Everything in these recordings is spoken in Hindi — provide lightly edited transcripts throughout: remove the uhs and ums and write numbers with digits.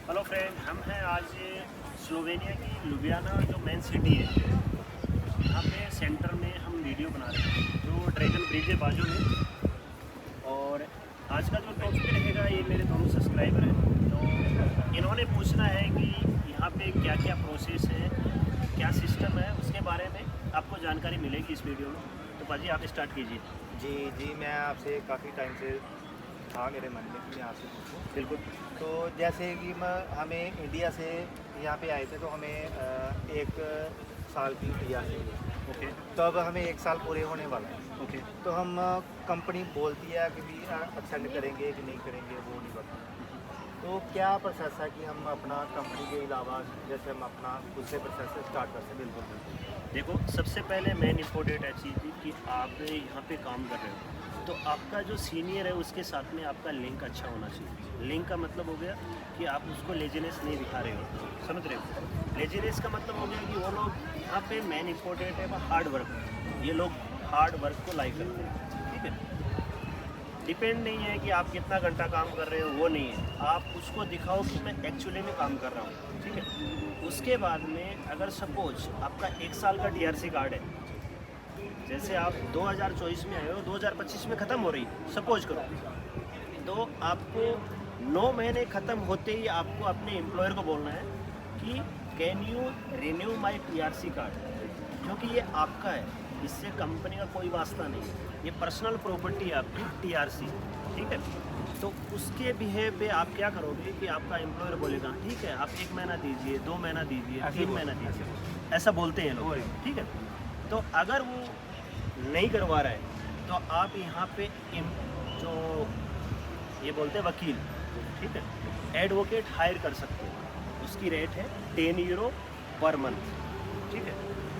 हेलो फ्रेंड, हम हैं आज स्लोवेनिया की लुबियाना जो मेन सिटी है। यहाँ पे सेंटर में हम वीडियो बना रहे हैं जो ड्रैगन ब्रिज है बाजू में। और आज का जो टॉपिक रहेगा ये मेरे दोनों सब्सक्राइबर हैं, तो इन्होंने पूछना है कि यहाँ पे क्या क्या प्रोसेस है, क्या सिस्टम है, उसके बारे में आपको जानकारी मिलेगी इस वीडियो में। तो पाजी आप स्टार्ट कीजिए। जी, मैं आपसे काफ़ी टाइम से था मेरे मन में कि मैं आपसे पूछूं। बिल्कुल। तो जैसे कि हमें इंडिया से यहाँ पे आए थे तो हमें 1 साल की वीज़ा चाहिए। ओके तो अब हमें 1 साल पूरे होने वाला है। ओके। तो हम कंपनी बोलती है कि भी एक्सटेंड करेंगे कि नहीं करेंगे वो नहीं पता। तो क्या प्रोसेस है कि हम अपना कंपनी के अलावा जैसे हम अपना दूसरे प्रोसेस स्टार्ट कर सकें? बिल्कुल। देखो, सबसे पहले मेन इम्पोर्टेंट है चीज़ कि आप यहाँ पे काम कर रहे हो तो आपका जो सीनियर है उसके साथ में आपका लिंक अच्छा होना चाहिए। लिंक का मतलब हो गया कि आप उसको लेजीनेस नहीं दिखा रहे हो, समझ रहे हो। लेजीनेस का मतलब हो गया कि वो लोग यहाँ पे मेन इम्पोर्टेंट है वो हार्ड वर्क। ये लोग हार्ड वर्क को लाइक करते हैं, ठीक है। डिपेंड नहीं है कि आप कितना घंटा काम कर रहे हो, वो नहीं है। आप उसको दिखाओ कि मैं एक्चुअली में काम कर रहा हूँ, ठीक है। उसके बाद में अगर सपोज आपका 1 साल का DRC कार्ड है, जैसे आप 2024 में आए हो, 2025 में ख़त्म हो रही सपोज करो, तो आपको 9 महीने ख़त्म होते ही आपको अपने एम्प्लॉयर को बोलना है कि can you renew my TRC card, क्योंकि ये आपका है, इससे कंपनी का कोई वास्ता नहीं है। ये पर्सनल प्रॉपर्टी है आपकी TRC, ठीक है। तो उसके बिहेव पे आप क्या करोगे कि आपका एम्प्लॉयर बोलेगा ठीक है आप 1 महीना दीजिए, 2 महीना दीजिए, 3 महीना दीजिए, ऐसा बोलते हैं लोग, ठीक है। तो अगर वो नहीं करवा रहा है तो आप यहाँ पे जो ये बोलते हैं वकील, ठीक है, एडवोकेट हायर कर सकते हो। उसकी रेट है 10 यूरो पर मंथ, ठीक है।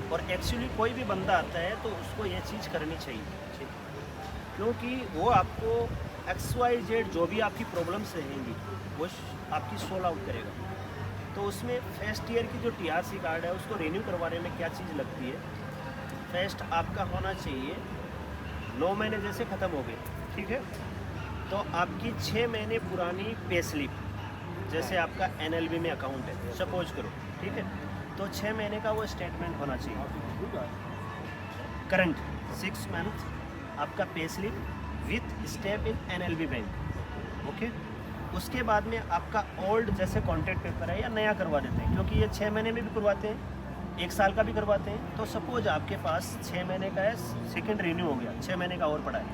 और एक्चुअली कोई भी बंदा आता है तो उसको ये चीज़ करनी चाहिए, ठीक है, क्योंकि वो आपको XYZ जो भी आपकी प्रॉब्लम्स रहेंगी वो आपकी सोल्व आउट करेगा। तो उसमें फर्स्ट ईयर की जो TRC कार्ड है उसको रिन्यू करवाने में क्या चीज़ लगती है। फर्स्ट आपका होना चाहिए 9 महीने जैसे ख़त्म हो गए, ठीक है, तो आपकी 6 महीने पुरानी पे स्लिप, जैसे आपका NLB में अकाउंट है सपोज करो, ठीक है, तो 6 महीने का वो स्टेटमेंट होना चाहिए करंट 6 मंथ आपका pay slip with step in NLB bank, okay. उसके बाद में आपका ओल्ड जैसे कॉन्ट्रैक्ट पेपर है या नया करवा देते हैं, क्योंकि ये 6 महीने में भी करवाते हैं, 1 साल का भी करवाते हैं। तो सपोज आपके पास 6 महीने का है, सेकेंड रिन्यू हो गया, 6 महीने का और पड़ा है।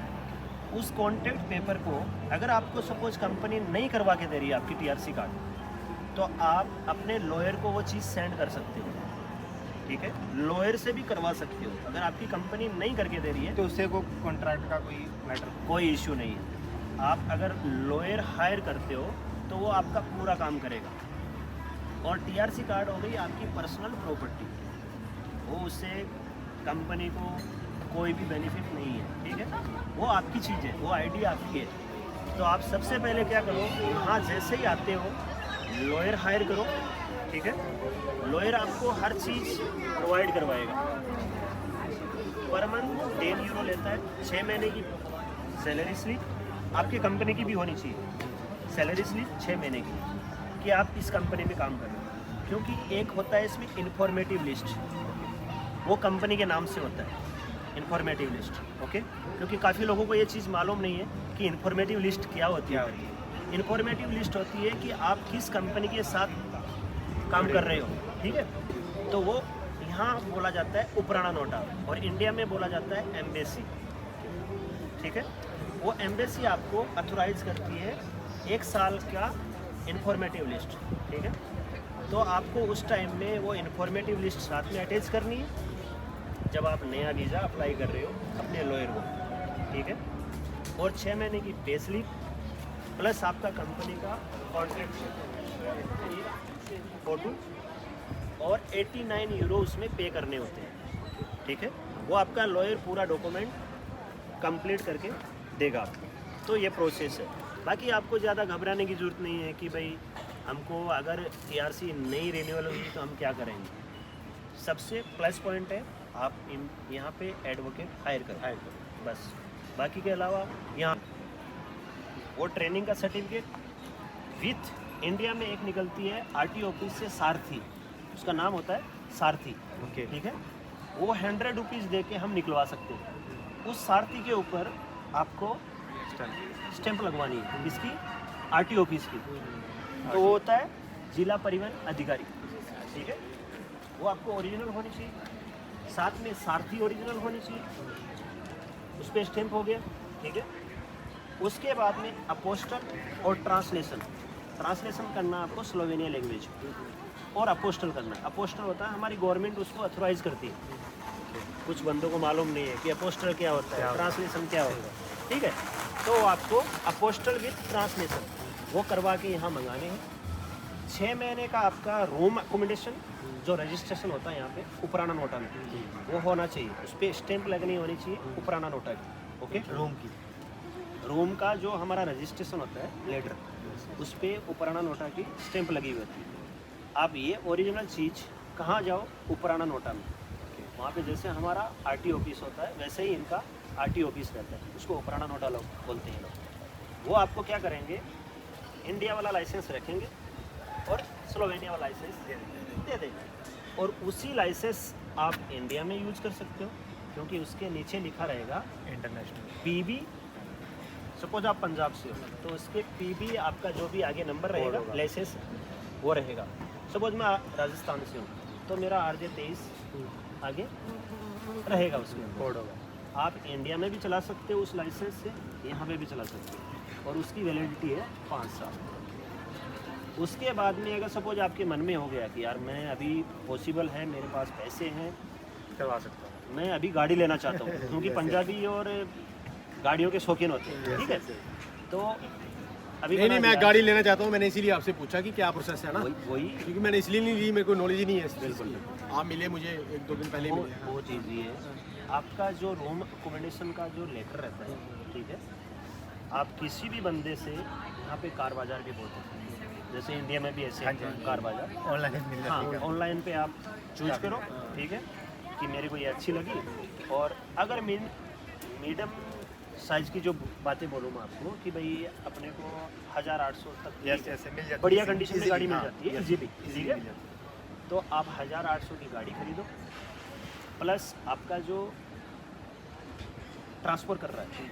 उस कॉन्ट्रैक्ट पेपर को अगर आपको सपोज कंपनी नहीं करवा के दे रही है आपकी TRC कार्ड, तो आप अपने लॉयर को वो चीज़ सेंड कर सकते हो, ठीक है। लॉयर से भी करवा सकते हो अगर आपकी कंपनी नहीं करके दे रही है तो उससे को कॉन्ट्रैक्ट का कोई मैटर? कोई इश्यू नहीं है। आप अगर लॉयर हायर करते हो तो वो आपका पूरा काम करेगा। और TRC कार्ड हो गई आपकी पर्सनल प्रॉपर्टी, वो उससे कंपनी को कोई भी बेनिफिट नहीं है, ठीक है। वो आपकी चीज़ है, वो आईडी आपकी है। तो आप सबसे पहले क्या करो, यहाँ जैसे ही आते हो लॉयर हायर करो, ठीक है। लॉयर आपको हर चीज़ प्रोवाइड करवाएगा। पर मंथ 10 यूरो लेता है। 6 महीने की सैलरी स्लिप आपकी कंपनी की भी होनी चाहिए, सैलरी स्लिप 6 महीने की कि आप इस कंपनी में काम कर रहे हो। क्योंकि एक होता है इसमें इन्फॉर्मेटिव लिस्ट, वो कंपनी के नाम से होता है इन्फॉर्मेटिव लिस्ट, ओके। क्योंकि काफ़ी लोगों को ये चीज़ मालूम नहीं है कि इन्फॉर्मेटिव लिस्ट क्या होती है। इन्फॉर्मेटिव लिस्ट होती है कि आप किस कंपनी के साथ काम कर रहे हो, ठीक है। तो वो यहाँ बोला जाता है उपराणा नोटा और इंडिया में बोला जाता है एम्बेसी, ठीक है। वो एम्बेसी आपको अथोराइज करती है 1 साल का इन्फॉर्मेटिव लिस्ट, ठीक है। तो आपको उस टाइम में वो इन्फॉर्मेटिव लिस्ट साथ में अटैच करनी है जब आप नया वीज़ा अप्लाई कर रहे हो अपने लॉयर को, ठीक है। और 6 महीने की पे स्लिप प्लस आपका कंपनी का कॉन्ट्रैक्ट फोटो और 89 यूरो उसमें पे करने होते हैं, ठीक है। वो आपका लॉयर पूरा डॉक्यूमेंट कंप्लीट करके देगा आपको। तो ये प्रोसेस है। बाकी आपको ज़्यादा घबराने की ज़रूरत नहीं है कि भाई हमको अगर TRC नहीं रिन्यूअल हुई तो हम क्या करेंगे। सबसे प्लस पॉइंट है आप यहाँ पे एडवोकेट हायर करो बस। बाकी के अलावा यहाँ वो ट्रेनिंग का सर्टिफिकेट विथ इंडिया में एक निकलती है आरटीओ ऑफिस से सारथी, उसका नाम होता है सारथी, ओके। ठीक है। वो 100 रुपीज़ दे के हम निकलवा सकते हैं। उस सारथी के ऊपर आपको स्टैंप लगवानी है, किसकी? आरटीओ ऑफिस की। तो वो होता है जिला परिवहन अधिकारी, ठीक है। वो आपको ओरिजिनल होनी चाहिए, साथ में सारथी ओरिजिनल होनी चाहिए, उस पर स्टैंप हो गया, ठीक है। उसके बाद में अपोस्टल और ट्रांसलेशन करना आपको स्लोवेनिया लैंग्वेज, और अपोस्टल करना। अपोस्टल होता है हमारी गवर्नमेंट उसको अथोराइज करती है, कुछ बंदों को मालूम नहीं है कि अपोस्टल क्या होता है, ट्रांसलेशन क्या होता है, ठीक है। तो आपको अपोस्टल विथ ट्रांसलेशन वो करवा के यहाँ मंगाने हैं। 6 महीने का आपका रूम अकोमोडेशन जो रजिस्ट्रेशन होता है यहाँ पे उपराना नोटा में, वो होना चाहिए, उस पर स्टैंप लगनी होनी चाहिए उपराना नोटा की, ओके। रूम का जो हमारा रजिस्ट्रेशन होता है लेटर, उस पर उपराना नोटा की स्टैंप लगी हुई होती है। आप ये ओरिजिनल चीज़ कहाँ जाओ? उपराना नोटा में, वहाँ पे जैसे हमारा आरटीओ ऑफिस होता है वैसे ही इनका आरटीओ ऑफिस रहता है, उसको उपराना नोटा लोग बोलते हैं लोग। वो आपको क्या करेंगे, इंडिया वाला लाइसेंस रखेंगे और स्लोवेनिया वाला लाइसेंस दे देंगे, और उसी लाइसेंस आप इंडिया में यूज कर सकते हो, क्योंकि उसके नीचे लिखा रहेगा इंटरनेशनल पीबी। सपोज आप पंजाब से हो तो उसके पीबी आपका जो भी आगे नंबर रहेगा लाइसेंस वो रहेगा। सपोज मैं राजस्थान से हूँ तो मेरा RJ23 आगे रहेगा, उसमें कोड होगा। आप इंडिया में भी चला सकते हो उस लाइसेंस से, यहाँ पे भी चला सकते हो, और उसकी वैलिडिटी है 5 साल। उसके बाद में अगर सपोज आपके मन में हो गया कि यार मैं अभी पॉसिबल है, मेरे पास पैसे हैं, करवा सकता हूँ, मैं अभी गाड़ी लेना चाहता हूँ, क्योंकि पंजाबी और गाड़ियों के शौकीन होते हैं, ठीक है। तो अभी नहीं मैं गाड़ी लेना चाहता हूँ, मैंने इसीलिए आपसे पूछा कि क्या प्रोसेस है ना, वही क्योंकि मैंने इसलिए नहीं ली, मेरे को नॉलेज ही नहीं है। बिल्कुल आप मिले मुझे 1-2 दिन पहले मिले। वो चीज़ ये है, आपका जो रूम अकोमोडेशन का जो लेटर रहता है, ठीक है, आप किसी भी बंदे से यहाँ पे कार बाजार भी बोलते हैं, जैसे इंडिया में भी ऐसे हैं कार बाजार, ऑनलाइन मिल हाँ जाती है। ऑनलाइन पे आप चूज करो, ठीक है, कि मेरे को ये अच्छी लगी। और अगर मीडियम साइज़ की जो बातें बोलूँ मैं आपको कि भाई अपने को 1800 तक ऐसे मिल जाती बढ़िया है, कंडीशन में easily, गाड़ी मिल हाँ, जाती है, yes, इजीली, easily ठीक है। मिल जाती तो आप 1800 की गाड़ी खरीदो, प्लस आपका जो ट्रांसफ़र कर रहा है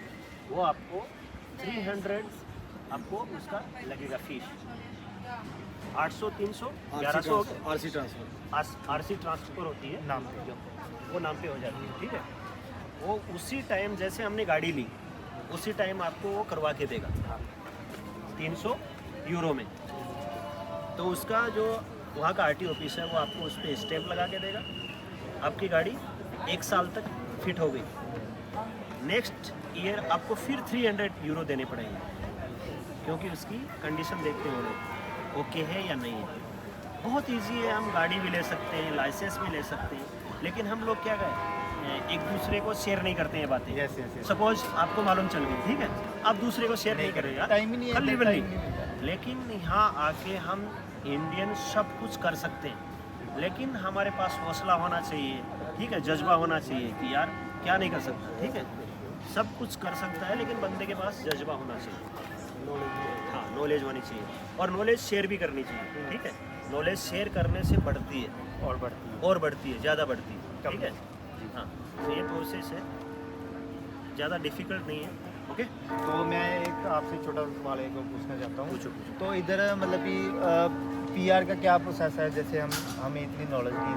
वो आपको 300 आपको उसका लगेगा fees. 800 300 1100 RC transfer, RC transfer होती है नाम पे। जो वो नाम पे हो जाती है, ठीक है। वो उसी टाइम जैसे हमने गाड़ी ली उसी टाइम आपको वो करवा के देगा 300 यूरो में। तो उसका जो वहाँ का आरटी ऑफिस है वो आपको उस पर स्टैंप लगा के देगा, आपकी गाड़ी 1 साल तक फिट हो गई। नेक्स्ट ईयर आपको फिर 300 यूरो देने पड़ेंगे, क्योंकि उसकी कंडीशन देखते होंगे ओके है या नहीं है। बहुत इजी है, हम गाड़ी भी ले सकते हैं, लाइसेंस भी ले सकते हैं, लेकिन हम लोग क्या करें, एक दूसरे को शेयर नहीं करते हैं बातें। Yes, yes, yes. सपोज आपको मालूम चल गई, ठीक है, आप दूसरे को शेयर नहीं करेगा, टाइम ही नहीं है, खली टाइम बल्ली। नहीं मिलता है। लेकिन यहाँ आके हम इंडियन सब कुछ कर सकते हैं, लेकिन हमारे पास हौसला होना चाहिए, ठीक है, जज्बा होना चाहिए कि यार क्या नहीं कर सकता, ठीक है, सब कुछ कर सकता है, लेकिन बंदे के पास जज्बा होना चाहिए, हाँ नॉलेज होनी चाहिए, और नॉलेज शेयर भी करनी चाहिए, ठीक है। नॉलेज शेयर करने से बढ़ती है और बढ़ती है, ज़्यादा बढ़ती है, ठीक है। हाँ, तो ये प्रोसेस है, ज़्यादा डिफ़िकल्ट नहीं है, ओके। तो मैं एक आपसे छोटा सवाल एक और पूछना चाहता हूँ। पूछो। तो इधर मतलब कि पीआर का क्या प्रोसेस है? जैसे हमें इतनी नॉलेज नहीं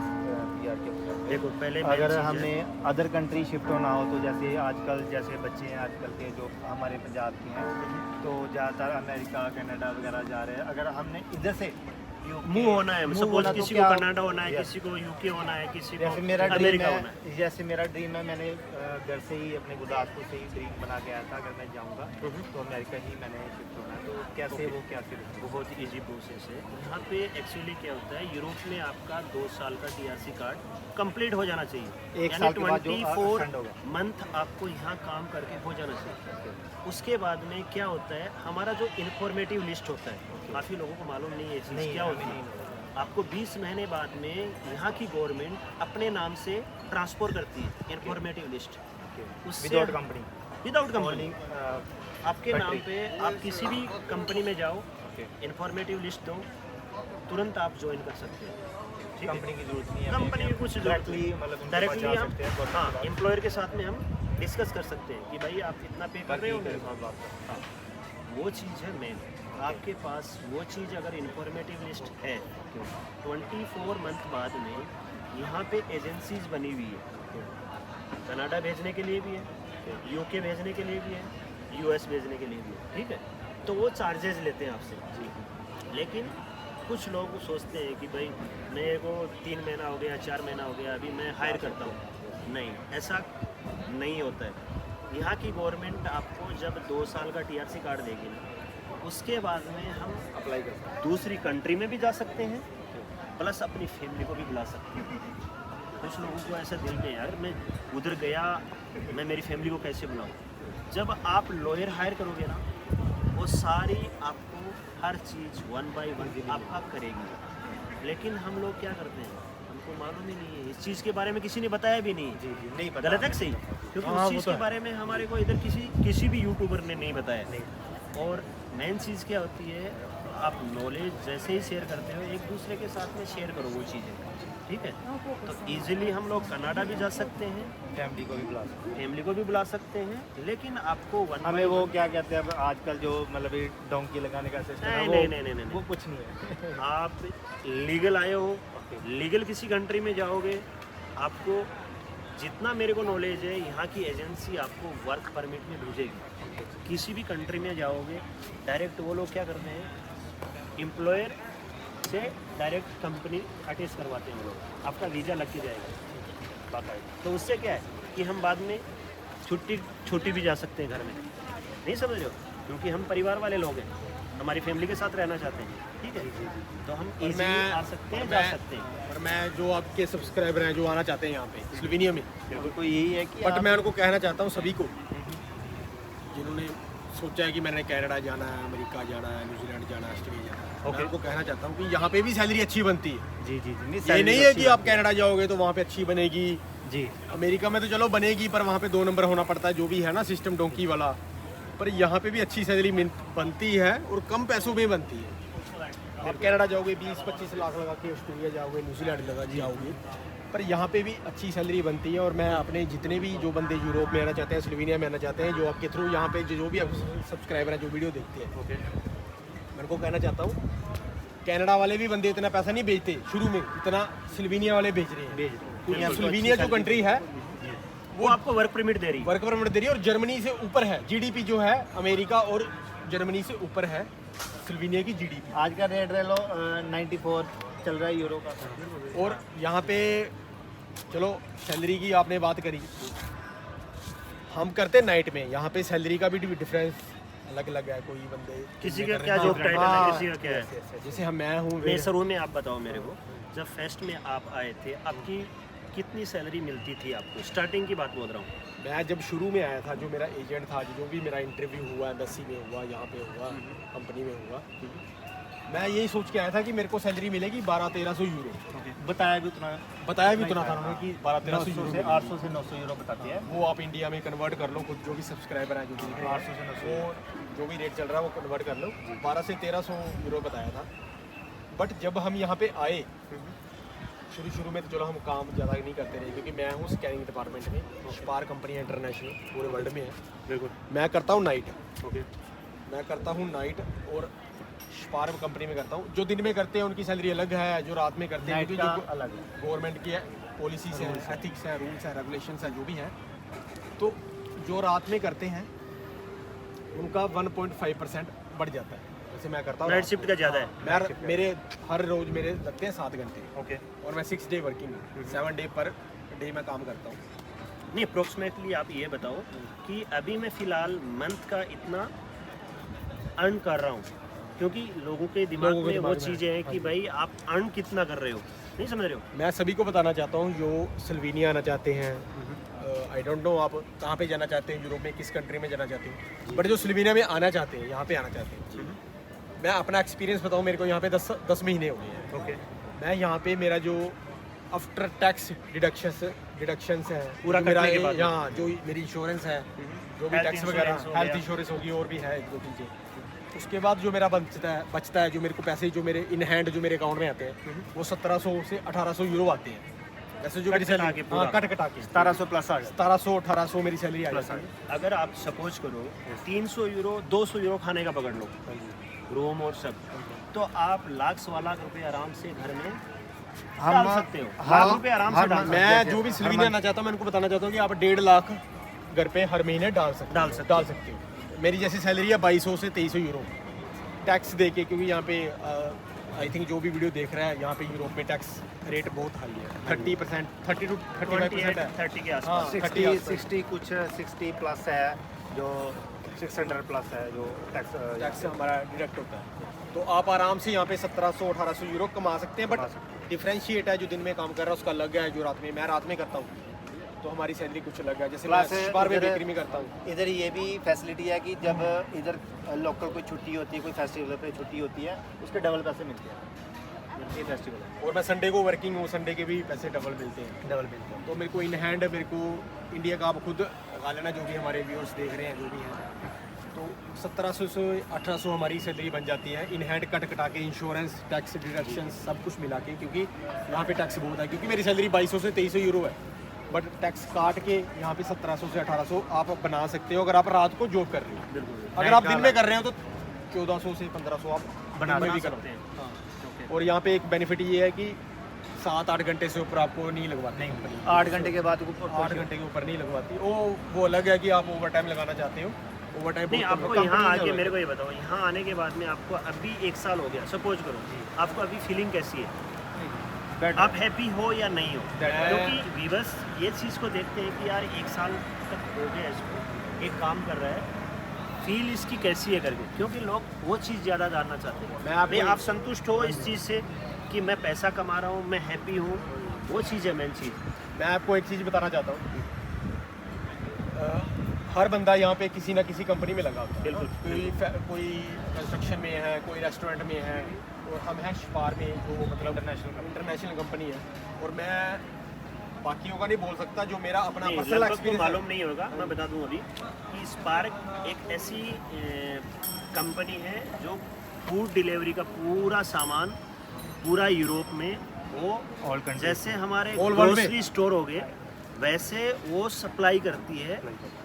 पीआर के प्रोसेस। देखो पहले main अगर चीज़ है- हमें अदर कंट्री शिफ्ट होना हो तो जैसे आजकल जैसे बच्चे हैं आजकल के जो हमारे पंजाब के हैं तो ज़्यादातर अमेरिका कनाडा वगैरह जा रहे हैं। अगर हमने इधर से मूव होना है, move सपोज होना तो किसी को क्या- कनाडा होना है, Yes. किसी को यूके होना है, किसी को जैसे मेरा ड्रीम अमेरिका होना है। है, जैसे मेरा ड्रीम है, मैंने घर से ही अपने गुरदासपुर से ही ड्रीम बना के आया था, अगर मैं जाऊंगा तो अमेरिका ही मैंने शिफ्ट होना है। तो कैसे वो क्या फिर बहुत इजी प्रोसेस है। यहाँ पे एक्चुअली क्या होता है, यूरोप में आपका 2 साल का TRC कार्ड कंप्लीट हो जाना चाहिए, 1 साल के बाद जो 24 extend होगा। मंथ आपको यहाँ काम करके हो जाना चाहिए। उसके बाद में क्या होता है, हमारा जो इन्फॉर्मेटिव लिस्ट होता है, काफ़ी लोगों को मालूम नहीं है ये चीज़ नहीं, क्या हमें होती नहीं है। आपको 20 महीने बाद में यहाँ की गवर्नमेंट अपने नाम से ट्रांसफर करती है इन्फॉर्मेटिव लिस्ट, उससे without company without company only आपके नाम पे। आप किसी भी कंपनी में जाओ, ओके इन्फॉर्मेटिव लिस्ट दो, तुरंत आप ज्वाइन कर सकते हैं। ठीक है, कंपनी की जरूरत नहीं है कंपनी की कुछ जरूरत डायरेक्टली नहीं। मतलब उनके पास डायरेक्टली जा हम सकते हैं गवर्नमेंट हाँ के पास। एम्प्लॉयर के साथ में हम डिस्कस कर सकते हैं कि भाई आप इतना पे कर रहे हो बाकी मेरे के साथ को। बात करें। हाँ वो चीज़ है मेन। आपके पास वो चीज़ अगर इन्फॉर्मेटिव लिस्ट है, 24 मंथ बाद में यहाँ पे एजेंसीज बनी हुई है, कनाडा भेजने के लिए भी है, यूके भेजने के लिए भी है, यूएस भेजने के लिए भी है। ठीक है, तो वो चार्जेस लेते हैं आपसे जी। लेकिन कुछ लोग सोचते हैं कि भाई मेरे को 3 महीना हो गया, 4 महीना हो गया, अभी मैं हायर करता हूँ। नहीं, ऐसा नहीं होता है। यहाँ की गवर्नमेंट आपको जब 2 साल का TRC कार्ड देगी ना, उसके बाद में हम अप्लाई कर सकते दूसरी कंट्री में भी जा सकते हैं, प्लस अपनी फैमिली को भी बुला सकते हैं। कुछ लोगों को ऐसा दिल में यार मैं उधर गया, मैं मेरी फैमिली को कैसे बुलाऊं। जब आप लॉयर हायर करोगे ना, वो सारी आपको हर चीज़ 1 बाय 1 आपका करेगी। लेकिन हम लोग क्या करते हैं, हमको मालूम ही नहीं है, इस चीज़ के बारे में किसी ने बताया भी नहीं। जी जी नहीं पता गलत है कि सही? क्योंकि हाँ, उस वो चीज़ तो के है। बारे में हमारे को इधर किसी भी यूट्यूबर ने नहीं बताया। और मेन चीज़ क्या होती है, आप नॉलेज जैसे ही शेयर करते हो एक दूसरे के साथ में शेयर करो वो चीज़ें। ठीक है, तो इजीली हम लोग कनाडा भी जा सकते हैं, फैमिली को भी बुला सकते फैमिली को भी बुला सकते हैं, लेकिन आपको हैं। हमें वो क्या कहते हैं अब आजकल जो मतलब ये डोंकी लगाने का सिस्टम है नहीं, वो नहीं, नहीं, नहीं, वो कुछ नहीं है आप लीगल आए हो, लीगल किसी कंट्री में जाओगे, आपको जितना मेरे को नॉलेज है, यहाँ की एजेंसी आपको वर्क परमिट में भेजेगी। किसी भी कंट्री में जाओगे, डायरेक्ट वो लोग क्या करते हैं, एम्प्लॉयर से डायरेक्ट कंपनी अटैच करवाते हैं वो लोग, आपका वीज़ा लग के जाएगा बाकायदा। तो उससे क्या है कि हम बाद में छुट्टी भी जा सकते हैं घर में, नहीं समझ रहे हो, क्योंकि हम परिवार वाले लोग हैं, हमारी फैमिली के साथ रहना चाहते हैं। ठीक है, तो हम इजीली आ सकते हैं, जा सकते हैं। और मैं जो आपके सब्सक्राइबर हैं जो आना चाहते हैं यहाँ पे स्लोवेनिया में, तो यही है कि बट मैं उनको कहना चाहता हूँ सभी को जिन्होंने सोचा है कि मैंने कनाडा जाना है, अमेरिका जाना है, न्यूजीलैंड जाना है, ऑस्ट्रेलिया जाना है, मैं उनको कहना चाहता हूँ कि यहाँ पे भी सैलरी अच्छी बनती है। जी जी जी ये नहीं है कि आप कनाडा जाओगे तो वहाँ पे अच्छी बनेगी, जी अमेरिका में तो चलो बनेगी पर वहाँ पे 2 नंबर होना पड़ता है, जो भी है ना सिस्टम डोंकी वाला। पर यहाँ पे भी अच्छी सैलरी बनती है और कम पैसों में बनती है। आप कनाडा जाओगे 20-25 लाख लगा के, ऑस्ट्रेलिया जाओगे, न्यूजीलैंड लगा जाओगे, पर यहाँ पे भी अच्छी सैलरी बनती है। और मैं अपने जितने भी जो बंदे यूरोप में आना चाहते हैं, स्लोवेनिया में आना चाहते हैं, जो आपके थ्रू यहाँ पे जो भी सब्सक्राइबर हैं जो वीडियो देखते हैं, मैं उनको कहना चाहता हूँ कनाडा वाले भी बंदे इतना पैसा नहीं भेजते शुरू में जितना स्लोवेनिया वाले भेज रहे हैं। क्योंकि स्लोवेनिया जो कंट्री है वो आपको वर्क परमिट दे रही है। वर्क परमिट दे रही है और जर्मनी से ऊपर है जीडीपी जो है, अमेरिका और जर्मनी से ऊपर है स्लोवेनिया की जीडीपी। आज का रेट रह लो 94 चल रहा है यूरो का। और यहाँ पे चलो सैलरी की आपने बात करी, हम करते नाइट में, यहाँ पे सैलरी का भी डिफरेंस अलग अलग है। कोई बंदे किसी का क्या जॉब टाइटल है, किसी का क्या है। जैसे मैं हूँ मैं शुरू में आप बताओ मेरे को, जब फेस्ट में आप आए थे आपकी कितनी सैलरी मिलती थी आपको? स्टार्टिंग की बात बोल रहा हूँ। मैं जब शुरू में आया था, जो मेरा एजेंट था, जो भी मेरा इंटरव्यू हुआ एम्बेसी में हुआ, यहाँ पे हुआ, कंपनी में हुआ, मैं यही सोच के आया था कि मेरे को सैलरी मिलेगी 1200-1300 यूरो। बताया भी उतना था उन्होंने कि 1200-1300 900 से यूरो 800 से 900 यूरो बताते हैं। वो आप इंडिया में कन्वर्ट कर लो, खुद जो भी सब्सक्राइबर हैं जो देख रहे हैं, 800 से 900 वो जो भी रेट चल रहा है वो कन्वर्ट कर लो। 12 से 1300 यूरो बताया था। बट जब हम यहाँ पे आए, शुरू में तो चलो हम काम ज़्यादा नहीं करते रहे, क्योंकि मैं हूँ स्कैनिंग डिपार्टमेंट में, स्पार कंपनी इंटरनेशनल पूरे वर्ल्ड में है। बिल्कुल। मैं करता हूँ नाइट, ओके। मैं करता हूँ नाइट और स्पार कंपनी में करता हूँ। जो दिन में करते हैं उनकी सैलरी अलग है, जो रात में करते हैं नाइट क्योंकि का जो अलग है। गवर्नमेंट की पॉलिसीज हैं, एथिक्स हैं, रूल्स हैं, रेगुलेशंस हैं, जो भी हैं, तो जो रात में करते हैं उनका 1.5% बढ़ जाता है। जैसे मैं करता हूँ नाइट शिफ्ट का ज़्यादा है। मैं मेरे हर रोज़ मेरे लगते हैं 7 घंटे ओके। और मैं 6 day working, 7 day per day मैं काम करता हूँ। नहीं, अप्रोक्सीमेटली आप ये बताओ कि अभी मैं फ़िलहाल मंथ का इतना अर्न कर रहा हूँ, क्योंकि लोगों के दिमाग लोगों के में वो दिमाग में, चीज़ें हैं कि हाँ भाई आप अर्न कितना कर रहे हो, नहीं समझ रहे हो। मैं सभी को बताना चाहता हूँ जो स्लोवेनिया आना चाहते हैं, आई डोंट नो आप कहाँ पे जाना चाहते हैं, यूरोप में किस कंट्री में जाना चाहते हैं, बट जो स्लोवेनिया में आना चाहते हैं, यहाँ पे आना चाहते हैं, मैं अपना एक्सपीरियंस बताऊँ, मेरे को यहाँ पे 10 महीने हो गए हैं। ओके। मैं यहाँ पे मेरा जो आफ्टर टैक्स डिडक्शंस है, पूरा जो मेरा करने के बाद। यहाँ जो मेरी इंश्योरेंस है, जो भी Health टैक्स वगैरह, insurance हो हेल्थ गया। इंश्योरेंस होगी और भी है 1-2 चीज़ें, उसके बाद जो मेरा बचता है जो मेरे को पैसे जो मेरे इन हैंड जो मेरे अकाउंट में आते हैं वो 1700 से 1800 यूरो आते हैं। वैसे जो मेरी सैलरी कट कटा के 1700 प्लस आ गया। 1700 1800 मेरी सैलरी आ प्लस जाती है। अगर आप सपोज करो 300 यूरो 200 यूरो खाने का पकड़ लो, रूम और सब, तो आप लाख सवा लाख रुपए आराम से घर में डाल सकते हो। लाख रुपए आराम से डाल सकते हो। मैं जो भी सैलरी लेना चाहता हूँ मैं उनको बताना चाहता हूँ कि आप 1.5 लाख घर पे हर महीने डाल सकते हो। मेरी जैसी सैलरी है 2200 से 2300 यूरो टैक्स दे के, क्योंकि यहाँ पे आई थिंक जो भी वीडियो देख रहा है यहाँ पे यूरोप में टैक्स रेट बहुत हाई है, 30%, 30 to 35% है। 30 के हाँ, आसपास। 60 कुछ 60 प्लस है, जो 600 प्लस है जो टैक्स हमारा डिडक्ट होता है। तो आप आराम से यहाँ पे 1700 1800 यूरो कमा सकते हैं। बट डिफरेंशिएट है, जो दिन में काम कर रहा है उसका अलग है, जो रात में, मैं रात में करता हूँ तो हमारी सैलरी कुछ अलग है। जैसे प्लस मैं बार में बेकरी में करता हूँ। इधर ये भी फैसिलिटी है कि जब इधर लोकल कोई छुट्टी होती है, कोई फेस्टिवल पे छुट्टी होती है, उसके डबल पैसे मिलते हैं ये फेस्टिवल है। और मैं संडे को वर्किंग हूँ, संडे के भी पैसे डबल मिलते हैं। डबल मिलते हैं। तो मेरे को इन हैंड मेरे को इंडिया का आप खुद लगा लेना, जो भी हमारे व्यूअर्स देख रहे हैं जो भी हैं, तो 1700 से 1800 हमारी सैलरी बन जाती है इन हैंड कट कटा के, इंश्योरेंस टैक्स डिडक्शन सब कुछ मिला के, क्योंकि यहाँ पे टैक्स बहुत है। क्योंकि मेरी सैलरी 2200 से 2300 यूरो है, बट टैक्स काट के यहाँ पे 1700 से 1800 आप बना सकते हो अगर आप रात को जॉब कर रहे हो। बिल्कुल। अगर आप दिन में कर रहे हो तो 1400 से 1500 आप बना दिन में भी सकते करो। हैं। हाँ। और यहाँ पे एक बेनिफिट ये है कि 7-8 घंटे से ऊपर आपको नहीं लगवाती कंपनी। 8 घंटे के बाद 8 घंटे के ऊपर नहीं लगवाती। वो अलग है कि आप ओवर टाइम लगाना चाहते हो, ओवर टाइम नहीं, आपको यहाँ आके मेरे को ये बताओ, यहाँ आने के बाद में आपको अभी 1 साल हो गया, सपोज करो, आपको अभी फीलिंग कैसी है? आप हैप्पी हो या नहीं हो? क्योंकि व्यूअर्स ये चीज़ को देखते हैं कि यार 1 साल तक हो गया इसको, एक काम कर रहा है, फील इसकी कैसी है करके, क्योंकि लोग वो चीज़ ज़्यादा जानना चाहते हैं। भाई आप संतुष्ट हो इस चीज़ से कि मैं पैसा कमा रहा हूँ, मैं हैप्पी हूँ, वो चीज़ है मेन चीज़। मैं आपको एक चीज़ बताना चाहता हूँ, हर बंदा यहाँ पे किसी ना किसी कंपनी में लगा होता है। बिल्कुल। कोई कंस्ट्रक्शन में है, कोई रेस्टोरेंट में है, और हम हैं शिपार में, जो मतलब इंटरनेशनल कंपनी है। और मैं बाकियों का नहीं बोल सकता, जो मेरा अपना पर्सनल लगभग को एक्सपीरियंस मालूम नहीं होगा, मैं बता दूं अभी कि स्पार्क एक ऐसी कंपनी है जो फूड डिलीवरी का पूरा सामान पूरा यूरोप में, वो जैसे हमारे ग्रोसरी स्टोर हो गए वैसे वो सप्लाई करती है।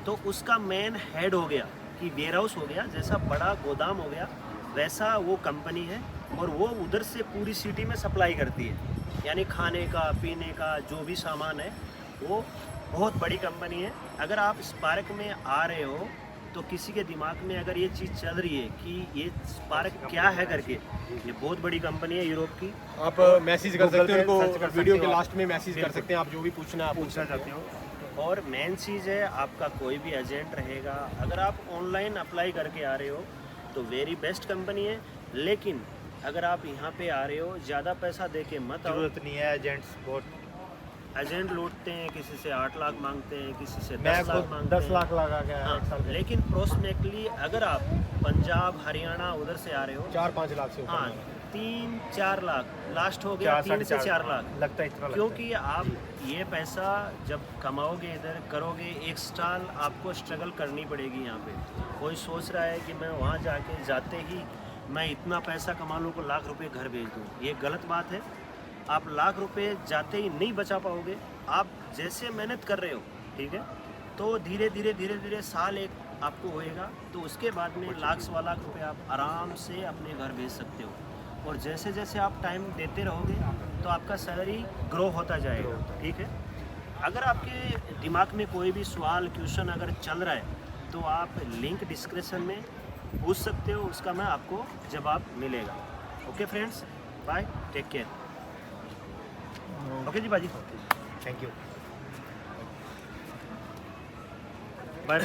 तो उसका मेन हेड हो गया कि वेयर हाउस हो गया, जैसा बड़ा गोदाम हो गया वैसा वो कंपनी है, और वो उधर से पूरी सिटी में सप्लाई करती है। यानी खाने का पीने का जो भी सामान है, वो बहुत बड़ी कंपनी है। अगर आप स्पार्क में आ रहे हो तो किसी के दिमाग में अगर ये चीज़ चल रही है कि ये स्पार्क क्या है करके, ये बहुत बड़ी कंपनी है यूरोप की। आप मैसेज कर सकते हो उनको, वीडियो के लास्ट में मैसेज कर सकते हैं, आप जो भी पूछना है आप पूछना चाहते हो। और मेन चीज़ है आपका कोई भी एजेंट रहेगा, अगर आप ऑनलाइन अप्लाई करके आ रहे हो तो वेरी बेस्ट कंपनी है। लेकिन अगर आप यहाँ पे आ रहे हो ज़्यादा पैसा दे के मत आओ। जरूरत नहीं है, एजेंट्स बहुत एजेंट लूटते हैं, किसी से 8 लाख मांगते हैं, किसी से 10 मैं लाख मांगते 10 हैं। लाख लगा के आया हाँ, एक साल में। लेकिन प्रोस्पेक्टली अगर आप पंजाब हरियाणा उधर से आ रहे हो, 4-5 लाख से हाँ, ऊपर 3-4 लाख लास्ट हो गया, 3 से 4 लाख लगता है, इतना लगता है। क्योंकि आप ये पैसा जब कमाओगे इधर करोगे, 1 साल आपको स्ट्रगल करनी पड़ेगी यहाँ पे। कोई सोच रहा है कि मैं वहाँ जाते ही मैं इतना पैसा कमा लूँ को लाख रुपए घर भेज दूँ, ये गलत बात है। आप लाख रुपए जाते ही नहीं बचा पाओगे। आप जैसे मेहनत कर रहे हो, ठीक है, तो धीरे धीरे साल एक आपको होएगा, तो उसके बाद में लाख सवा लाख रुपए आप आराम से अपने घर भेज सकते हो। और जैसे जैसे आप टाइम देते रहोगे तो आपका सैलरी ग्रो होता जाएगा, ठीक है। अगर आपके दिमाग में कोई भी सवाल क्वेश्चन अगर चल रहा है तो आप लिंक डिस्क्रिप्शन में पूछ सकते हो, उसका मैं आपको जवाब मिलेगा। Okay friends, bye, take care. Okay ji बाजी, थैंक यू।